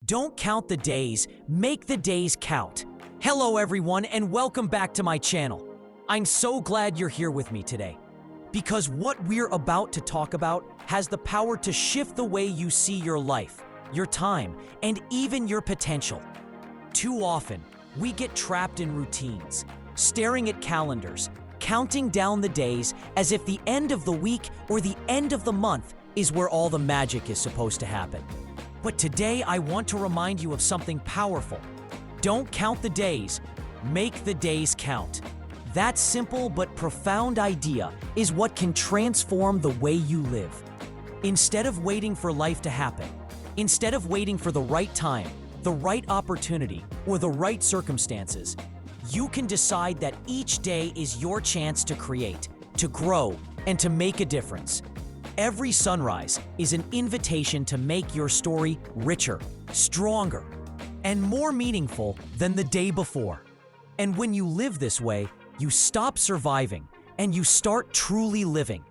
Don't count the days, make the days count. Hello everyone and welcome back to my channel. I'm so glad you're here with me today, because what we're about to talk about has the power to shift the way you see your life, your time, and even your potential. Too often, we get trapped in routines, staring at calendars, counting down the days as if the end of the week or the end of the month is where all the magic is supposed to happen. But today I want to remind you of something powerful. Don't count the days, make the days count. That simple but profound idea is what can transform the way you live. Instead of waiting for life to happen, instead of waiting for the right time, the right opportunity, or the right circumstances, you can decide that each day is your chance to create, to grow, and to make a difference. Every sunrise is an invitation to make your story richer, stronger, and more meaningful than the day before. And when you live this way, you stop surviving and you start truly living.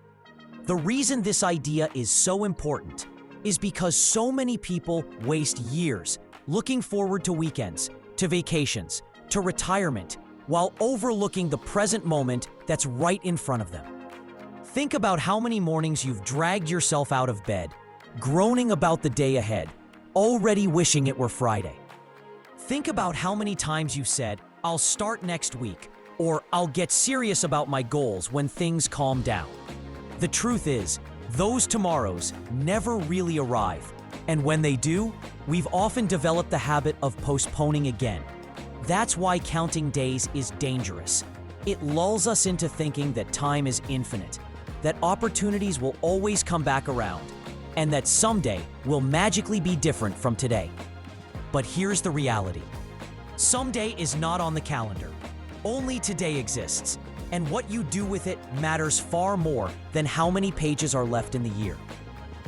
The reason this idea is so important is because so many people waste years looking forward to weekends, to vacations, to retirement, while overlooking the present moment that's right in front of them. Think about how many mornings you've dragged yourself out of bed, groaning about the day ahead, already wishing it were Friday. Think about how many times you've said, "I'll start next week," or "I'll get serious about my goals when things calm down." The truth is, those tomorrows never really arrive, and when they do, we've often developed the habit of postponing again. That's why counting days is dangerous. It lulls us into thinking that time is infinite, that opportunities will always come back around, and that someday will magically be different from today. But here's the reality. Someday is not on the calendar. Only today exists, and what you do with it matters far more than how many pages are left in the year.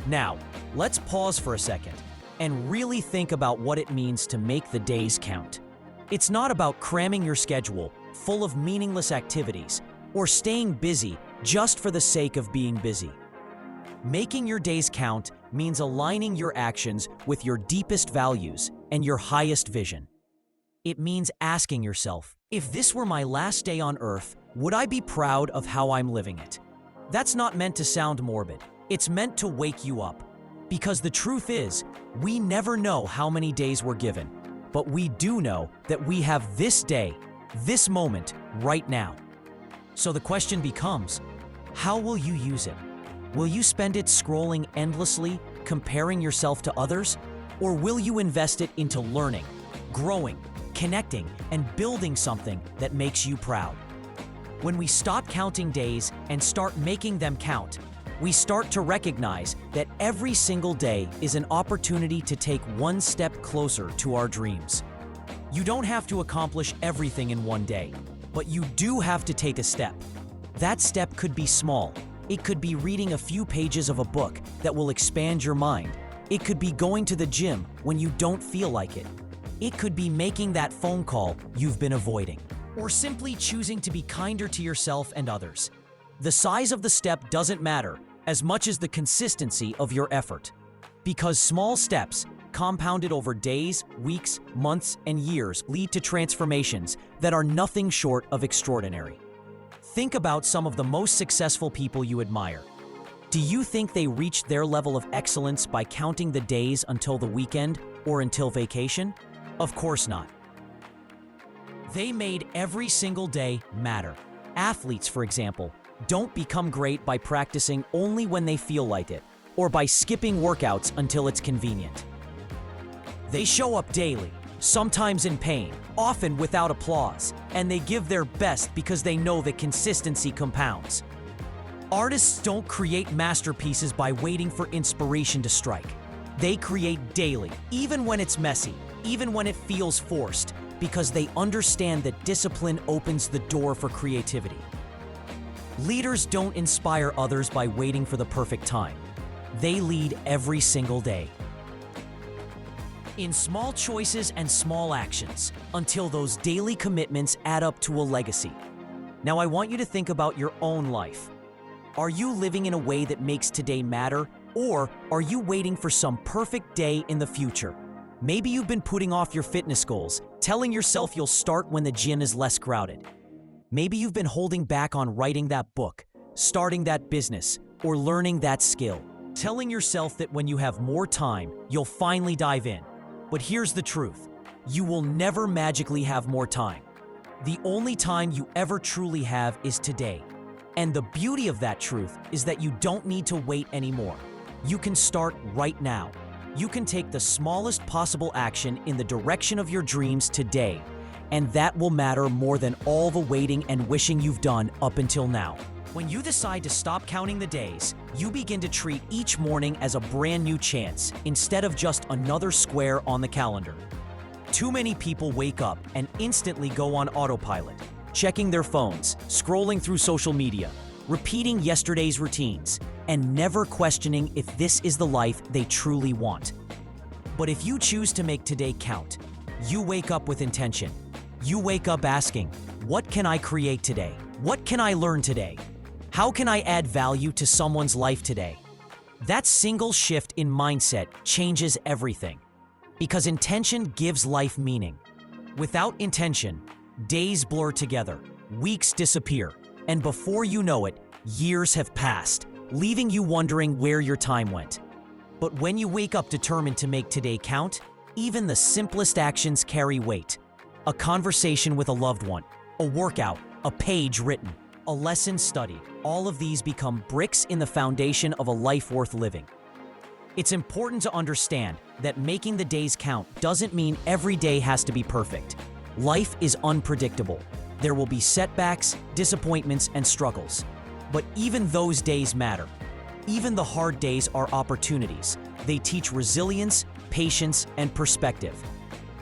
Now, let's pause for a second and really think about what it means to make the days count. It's not about cramming your schedule full of meaningless activities or staying busy just for the sake of being busy. Making your days count means aligning your actions with your deepest values and your highest vision. It means asking yourself, if this were my last day on Earth, would I be proud of how I'm living it? That's not meant to sound morbid. It's meant to wake you up. Because the truth is, we never know how many days we're given, but we do know that we have this day, this moment, right now. So the question becomes, how will you use it? Will you spend it scrolling endlessly, comparing yourself to others? Or will you invest it into learning, growing, connecting, and building something that makes you proud? When we stop counting days and start making them count, we start to recognize that every single day is an opportunity to take one step closer to our dreams. You don't have to accomplish everything in one day, but you do have to take a step. That step could be small. It could be reading a few pages of a book that will expand your mind. It could be going to the gym when you don't feel like it. It could be making that phone call you've been avoiding, or simply choosing to be kinder to yourself and others. The size of the step doesn't matter as much as the consistency of your effort, because small steps compounded over days, weeks, months, and years lead to transformations that are nothing short of extraordinary. Think about some of the most successful people you admire. Do you think they reached their level of excellence by counting the days until the weekend or until vacation? Of course not. They made every single day matter. Athletes, for example, don't become great by practicing only when they feel like it, or by skipping workouts until it's convenient. They show up daily, sometimes in pain, often without applause, and they give their best because they know that consistency compounds. Artists don't create masterpieces by waiting for inspiration to strike. They create daily, even when it's messy, even when it feels forced, because they understand that discipline opens the door for creativity. Leaders don't inspire others by waiting for the perfect time. They lead every single day, in small choices and small actions, until those daily commitments add up to a legacy. Now I want you to think about your own life. Are you living in a way that makes today matter, or are you waiting for some perfect day in the future? Maybe you've been putting off your fitness goals, telling yourself you'll start when the gym is less crowded. Maybe you've been holding back on writing that book, starting that business, or learning that skill, telling yourself that when you have more time, you'll finally dive in. But here's the truth. You will never magically have more time. The only time you ever truly have is today. And the beauty of that truth is that you don't need to wait anymore. You can start right now. You can take the smallest possible action in the direction of your dreams today, and that will matter more than all the waiting and wishing you've done up until now. When you decide to stop counting the days, you begin to treat each morning as a brand new chance instead of just another square on the calendar. Too many people wake up and instantly go on autopilot, checking their phones, scrolling through social media, repeating yesterday's routines, and never questioning if this is the life they truly want. But if you choose to make today count, you wake up with intention. You wake up asking, what can I create today? What can I learn today? How can I add value to someone's life today? That single shift in mindset changes everything, because intention gives life meaning. Without intention, days blur together, weeks disappear, and before you know it, years have passed, leaving you wondering where your time went. But when you wake up determined to make today count, even the simplest actions carry weight. A conversation with a loved one, a workout, a page written, a lesson studied, all of these become bricks in the foundation of a life worth living. It's important to understand that making the days count doesn't mean every day has to be perfect. Life is unpredictable. There will be setbacks, disappointments, and struggles. But even those days matter. Even the hard days are opportunities. They teach resilience, patience, and perspective.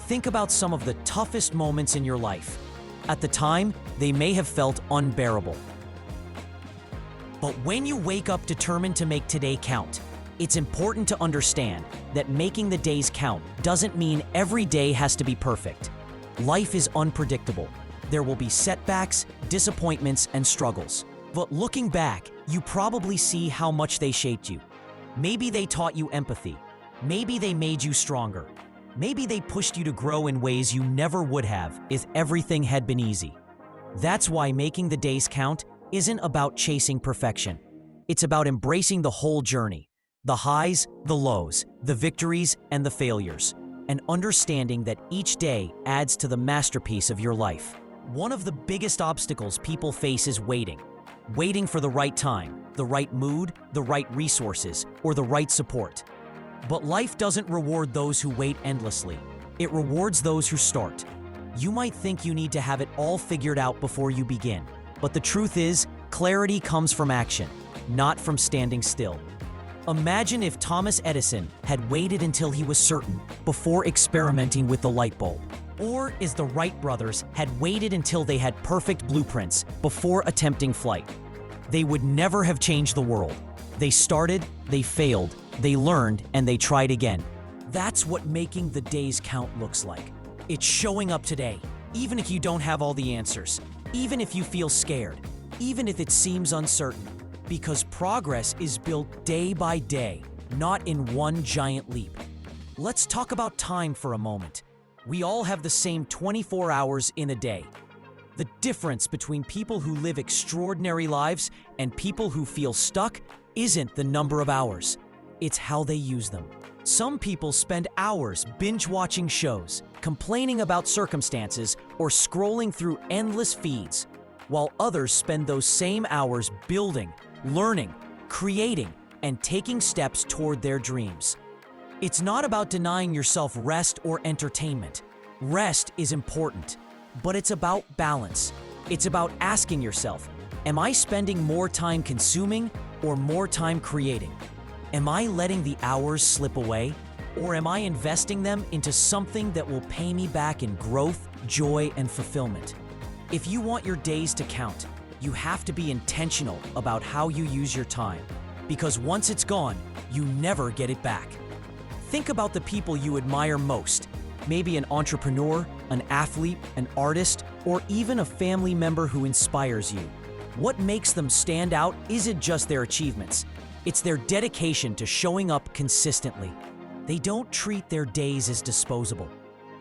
Think about some of the toughest moments in your life. At the time, they may have felt unbearable. But when you wake up determined to make today count, it's important to understand that making the days count doesn't mean every day has to be perfect. Life is unpredictable. There will be setbacks, disappointments, and struggles. But looking back, you probably see how much they shaped you. Maybe they taught you empathy. Maybe they made you stronger. Maybe they pushed you to grow in ways you never would have if everything had been easy. That's why making the days count isn't about chasing perfection. It's about embracing the whole journey, the highs, the lows, the victories, and the failures, and understanding that each day adds to the masterpiece of your life. One of the biggest obstacles people face is waiting. Waiting for the right time, the right mood, the right resources, or the right support. But life doesn't reward those who wait endlessly. It rewards those who start. You might think you need to have it all figured out before you begin, but the truth is, clarity comes from action, not from standing still. Imagine if Thomas Edison had waited until he was certain before experimenting with the light bulb. Or as the Wright brothers had waited until they had perfect blueprints before attempting flight. They would never have changed the world. They started, they failed, they learned, and they tried again. That's what making the days count looks like. It's showing up today, even if you don't have all the answers, even if you feel scared, even if it seems uncertain. Because progress is built day by day, not in one giant leap. Let's talk about time for a moment. We all have the same 24 hours in a day. The difference between people who live extraordinary lives and people who feel stuck isn't the number of hours. It's how they use them. Some people spend hours binge-watching shows, complaining about circumstances, or scrolling through endless feeds, while others spend those same hours building, learning, creating, and taking steps toward their dreams. It's not about denying yourself rest or entertainment. Rest is important, but it's about balance. It's about asking yourself, am I spending more time consuming or more time creating? Am I letting the hours slip away, or am I investing them into something that will pay me back in growth, joy, and fulfillment? If you want your days to count, you have to be intentional about how you use your time, because once it's gone, you never get it back. Think about the people you admire most. Maybe an entrepreneur, an athlete, an artist, or even a family member who inspires you. What makes them stand out isn't just their achievements. It's their dedication to showing up consistently. They don't treat their days as disposable.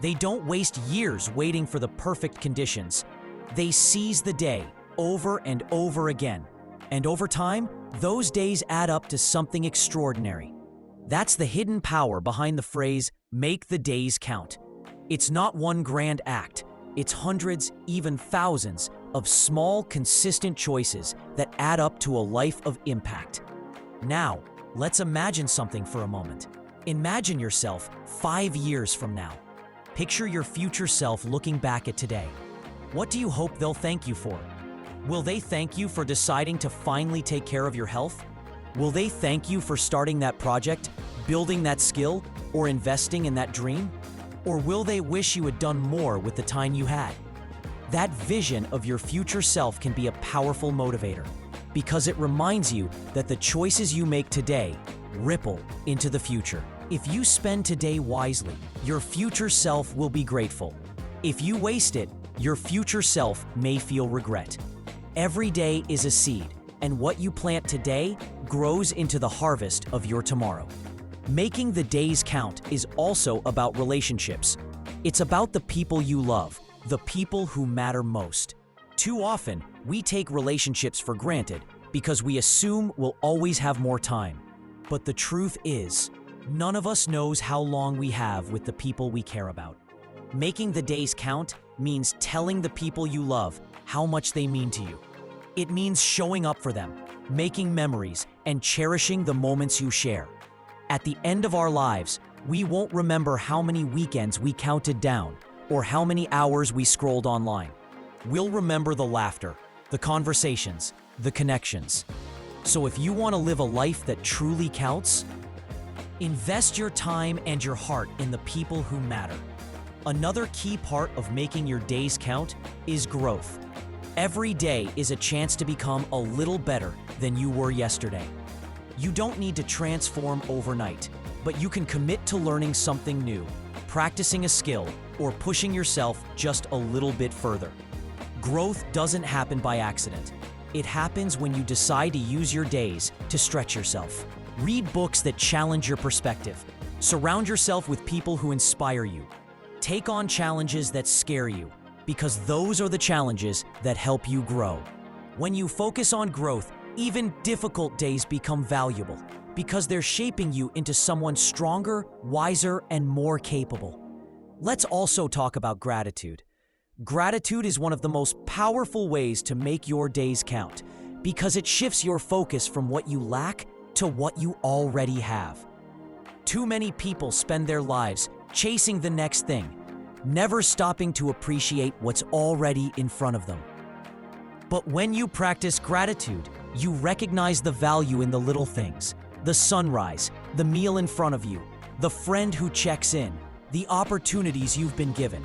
They don't waste years waiting for the perfect conditions. They seize the day over and over again. And over time, those days add up to something extraordinary. That's the hidden power behind the phrase, "make the days count." It's not one grand act. It's hundreds, even thousands, of small, consistent choices that add up to a life of impact. Now, let's imagine something for a moment. Imagine yourself 5 years from now. Picture your future self looking back at today. What do you hope they'll thank you for? Will they thank you for deciding to finally take care of your health? Will they thank you for starting that project, building that skill, or investing in that dream? Or will they wish you had done more with the time you had? That vision of your future self can be a powerful motivator because it reminds you that the choices you make today ripple into the future. If you spend today wisely, your future self will be grateful. If you waste it, your future self may feel regret. Every day is a seed, and what you plant today grows into the harvest of your tomorrow. Making the days count is also about relationships. It's about the people you love, the people who matter most. Too often, we take relationships for granted because we assume we'll always have more time. But the truth is, none of us knows how long we have with the people we care about. Making the days count means telling the people you love how much they mean to you. It means showing up for them, making memories, and cherishing the moments you share. At the end of our lives, we won't remember how many weekends we counted down or how many hours we scrolled online. We'll remember the laughter, the conversations, the connections. So if you want to live a life that truly counts, invest your time and your heart in the people who matter. Another key part of making your days count is growth. Every day is a chance to become a little better than you were yesterday. You don't need to transform overnight, but you can commit to learning something new, practicing a skill, or pushing yourself just a little bit further. Growth doesn't happen by accident. It happens when you decide to use your days to stretch yourself. Read books that challenge your perspective. Surround yourself with people who inspire you. Take on challenges that scare you, because those are the challenges that help you grow. When you focus on growth, even difficult days become valuable because they're shaping you into someone stronger, wiser, and more capable. Let's also talk about gratitude. Gratitude is one of the most powerful ways to make your days count because it shifts your focus from what you lack to what you already have. Too many people spend their lives chasing the next thing, never stopping to appreciate what's already in front of them. But when you practice gratitude, you recognize the value in the little things: the sunrise, the meal in front of you, the friend who checks in, the opportunities you've been given.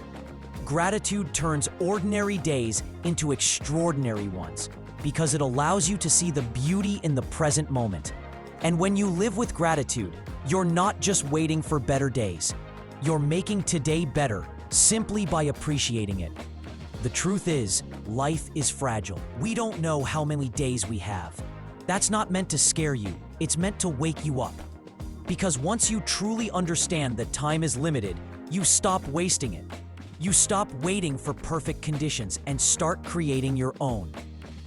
Gratitude turns ordinary days into extraordinary ones because it allows you to see the beauty in the present moment. And when you live with gratitude, you're not just waiting for better days. You're making today better simply by appreciating it. The truth is, life is fragile. We don't know how many days we have. That's not meant to scare you. It's meant to wake you up. Because once you truly understand that time is limited, you stop wasting it. You stop waiting for perfect conditions and start creating your own.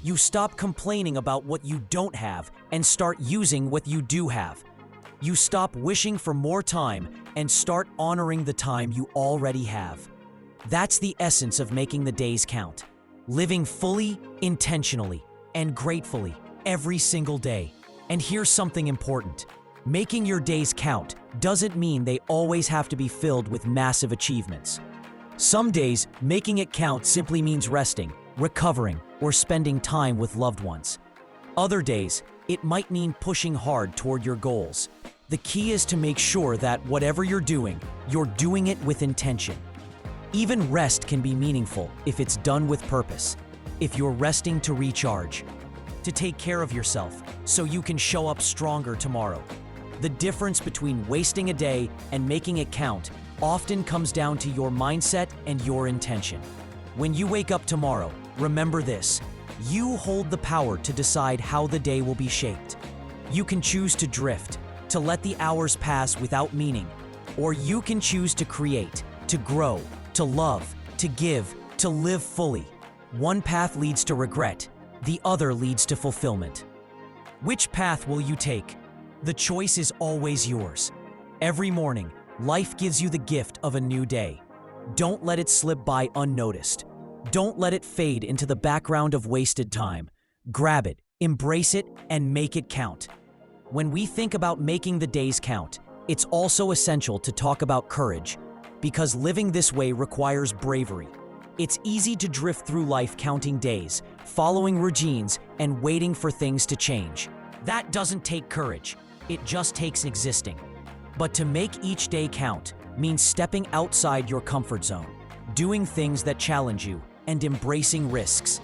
You stop complaining about what you don't have and start using what you do have. You stop wishing for more time and start honoring the time you already have. That's the essence of making the days count. Living fully, intentionally, and gratefully every single day. And here's something important. Making your days count doesn't mean they always have to be filled with massive achievements. Some days, making it count simply means resting, recovering, or spending time with loved ones. Other days, it might mean pushing hard toward your goals. The key is to make sure that whatever you're doing it with intention. Even rest can be meaningful if it's done with purpose. If you're resting to recharge, to take care of yourself so you can show up stronger tomorrow. The difference between wasting a day and making it count often comes down to your mindset and your intention. When you wake up tomorrow, remember this: you hold the power to decide how the day will be shaped. You can choose to drift, to let the hours pass without meaning, Or you can choose to create, to grow, to love, to give, to live fully. One path leads to regret, the other leads to fulfillment. Which path will you take? The choice is always yours. Every morning, life gives you the gift of a new day. Don't let it slip by unnoticed. Don't let it fade into the background of wasted time. Grab it, embrace it, and make it count. When we think about making the days count, it's also essential to talk about courage, because living this way requires bravery. It's easy to drift through life counting days, following routines, and waiting for things to change. That doesn't take courage, it just takes existing. But to make each day count means stepping outside your comfort zone, doing things that challenge you, and embracing risks.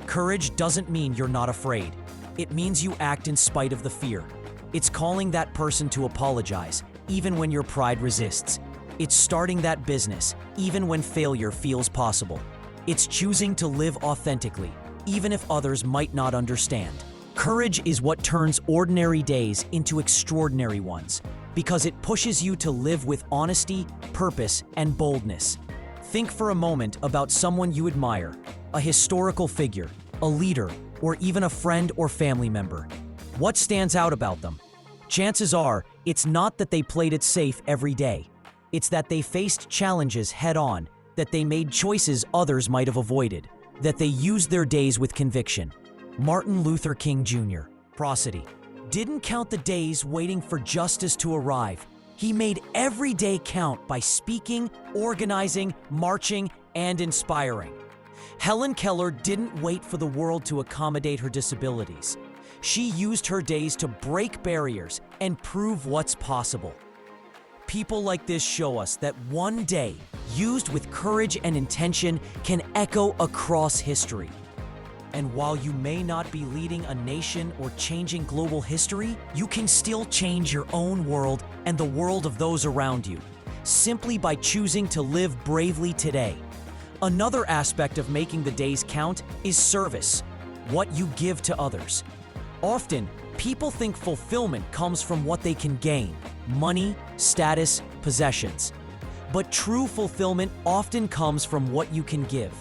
Courage doesn't mean you're not afraid. It means you act in spite of the fear. It's calling that person to apologize, even when your pride resists. It's starting that business, even when failure feels possible. It's choosing to live authentically, even if others might not understand. Courage is what turns ordinary days into extraordinary ones, because it pushes you to live with honesty, purpose, and boldness. Think for a moment about someone you admire, a historical figure, a leader, or even a friend or family member. What stands out about them? Chances are, it's not that they played it safe every day. It's that they faced challenges head-on, that they made choices others might have avoided, that they used their days with conviction. Martin Luther King Jr., prosody, didn't count the days waiting for justice to arrive. He made every day count by speaking, organizing, marching, and inspiring. Helen Keller didn't wait for the world to accommodate her disabilities. She used her days to break barriers and prove what's possible. People like this show us that one day, used with courage and intention, can echo across history. And while you may not be leading a nation or changing global history, you can still change your own world and the world of those around you, simply by choosing to live bravely today. Another aspect of making the days count is service, what you give to others. Often, people think fulfillment comes from what they can gain, money, status, possessions. But true fulfillment often comes from what you can give: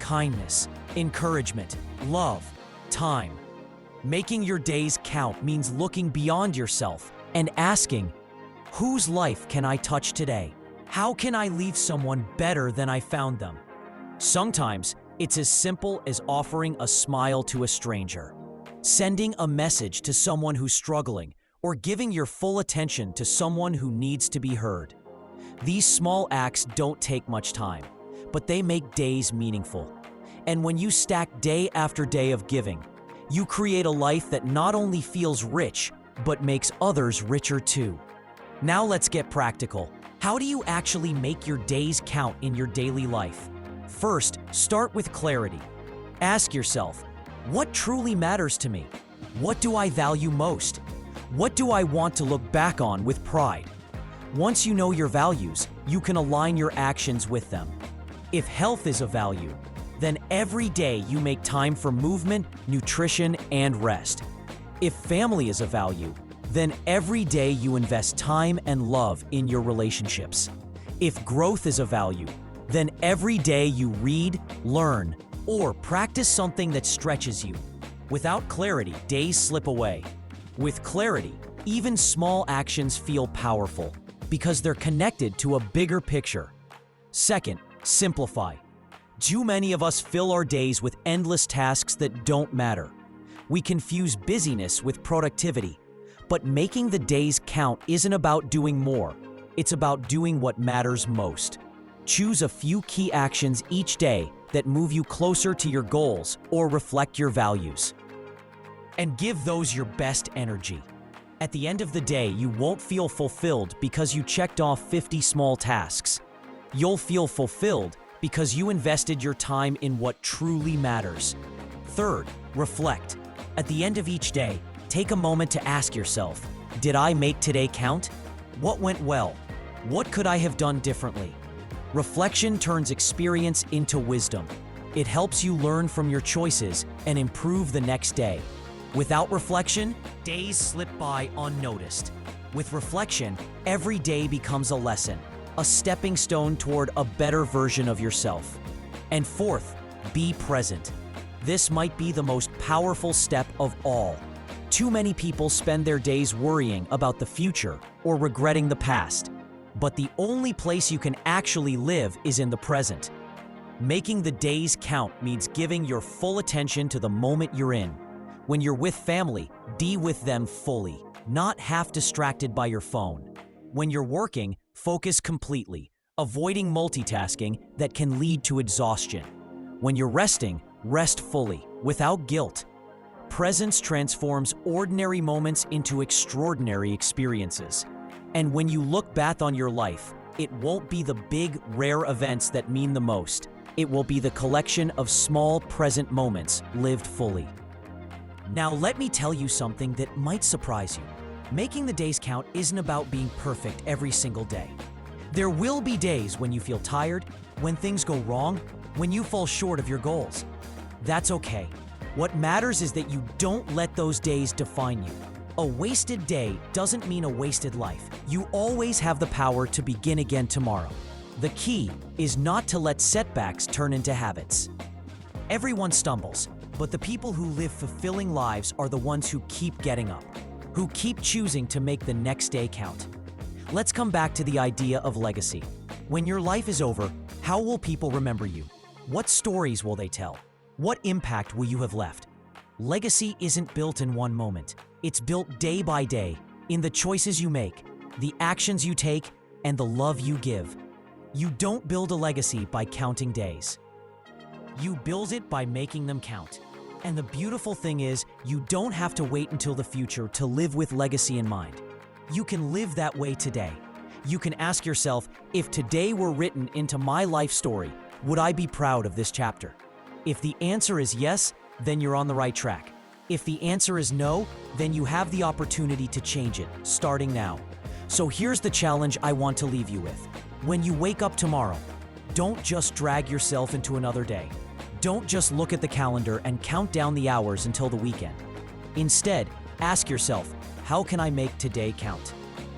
kindness, encouragement, love, time. Making your days count means looking beyond yourself and asking, whose life can I touch today? How can I leave someone better than I found them? Sometimes, it's as simple as offering a smile to a stranger, sending a message to someone who's struggling, or giving your full attention to someone who needs to be heard. These small acts don't take much time, but they make days meaningful. And when you stack day after day of giving, you create a life that not only feels rich, but makes others richer too. Now let's get practical. How do you actually make your days count in your daily life? First, start with clarity. Ask yourself, what truly matters to me? What do I value most? What do I want to look back on with pride? Once you know your values, you can align your actions with them. If health is a value, then every day you make time for movement, nutrition, and rest. If family is a value, then every day you invest time and love in your relationships. If growth is a value, then every day you read, learn, or practice something that stretches you. Without clarity, days slip away. With clarity, even small actions feel powerful because they're connected to a bigger picture. Second, simplify. Too many of us fill our days with endless tasks that don't matter. We confuse busyness with productivity. But making the days count isn't about doing more. It's about doing what matters most. Choose a few key actions each day that move you closer to your goals or reflect your values. And give those your best energy. At the end of the day, you won't feel fulfilled because you checked off 50 small tasks. You'll feel fulfilled because you invested your time in what truly matters. Third, reflect. At the end of each day, take a moment to ask yourself, did I make today count? What went well? What could I have done differently? Reflection turns experience into wisdom. It helps you learn from your choices and improve the next day. Without reflection, days slip by unnoticed. With reflection, every day becomes a lesson, a stepping stone toward a better version of yourself. And fourth, be present. This might be the most powerful step of all. Too many people spend their days worrying about the future or regretting the past. But the only place you can actually live is in the present. Making the days count means giving your full attention to the moment you're in. When you're with family, be with them fully, not half distracted by your phone. When you're working, focus completely, avoiding multitasking that can lead to exhaustion. When you're resting, rest fully, without guilt. Presence transforms ordinary moments into extraordinary experiences. And when you look back on your life, it won't be the big, rare events that mean the most. It will be the collection of small, present moments lived fully. Now, let me tell you something that might surprise you. Making the days count isn't about being perfect every single day. There will be days when you feel tired, when things go wrong, when you fall short of your goals. That's okay. What matters is that you don't let those days define you. A wasted day doesn't mean a wasted life. You always have the power to begin again tomorrow. The key is not to let setbacks turn into habits. Everyone stumbles, but the people who live fulfilling lives are the ones who keep getting up, who keep choosing to make the next day count. Let's come back to the idea of legacy. When your life is over, how will people remember you? What stories will they tell? What impact will you have left? Legacy isn't built in one moment. It's built day by day, in the choices you make, the actions you take, and the love you give. You don't build a legacy by counting days. You build it by making them count. And the beautiful thing is, you don't have to wait until the future to live with legacy in mind. You can live that way today. You can ask yourself, if today were written into my life story, would I be proud of this chapter? If the answer is yes, then you're on the right track. If the answer is no, then you have the opportunity to change it, starting now. So here's the challenge I want to leave you with. When you wake up tomorrow, don't just drag yourself into another day. Don't just look at the calendar and count down the hours until the weekend. Instead, ask yourself, how can I make today count?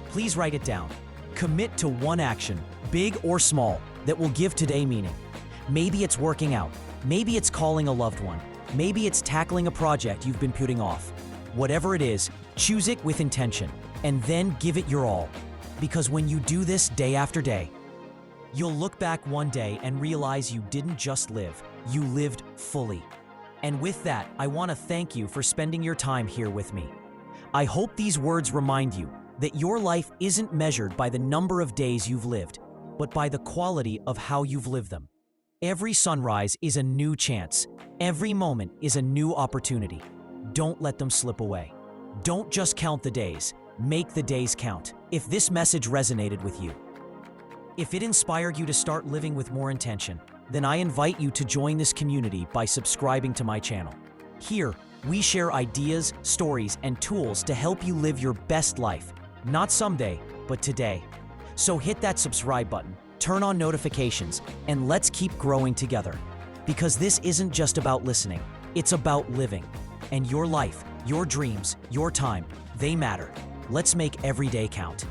Please write it down. Commit to one action, big or small, that will give today meaning. Maybe it's working out. Maybe it's calling a loved one. Maybe it's tackling a project you've been putting off. Whatever it is, choose it with intention, and then give it your all. Because when you do this day after day, you'll look back one day and realize you didn't just live, you lived fully. And with that, I want to thank you for spending your time here with me. I hope these words remind you that your life isn't measured by the number of days you've lived, but by the quality of how you've lived them. Every sunrise is a new chance. Every moment is a new opportunity. Don't let them slip away. Don't just count the days. Make the days count. If this message resonated with you, if it inspired you to start living with more intention, then I invite you to join this community by subscribing to my channel. Here, we share ideas, stories, and tools to help you live your best life. Not someday, but today. So hit that subscribe button, turn on notifications, and let's keep growing together. Because this isn't just about listening, it's about living. And your life, your dreams, your time, they matter. Let's make every day count.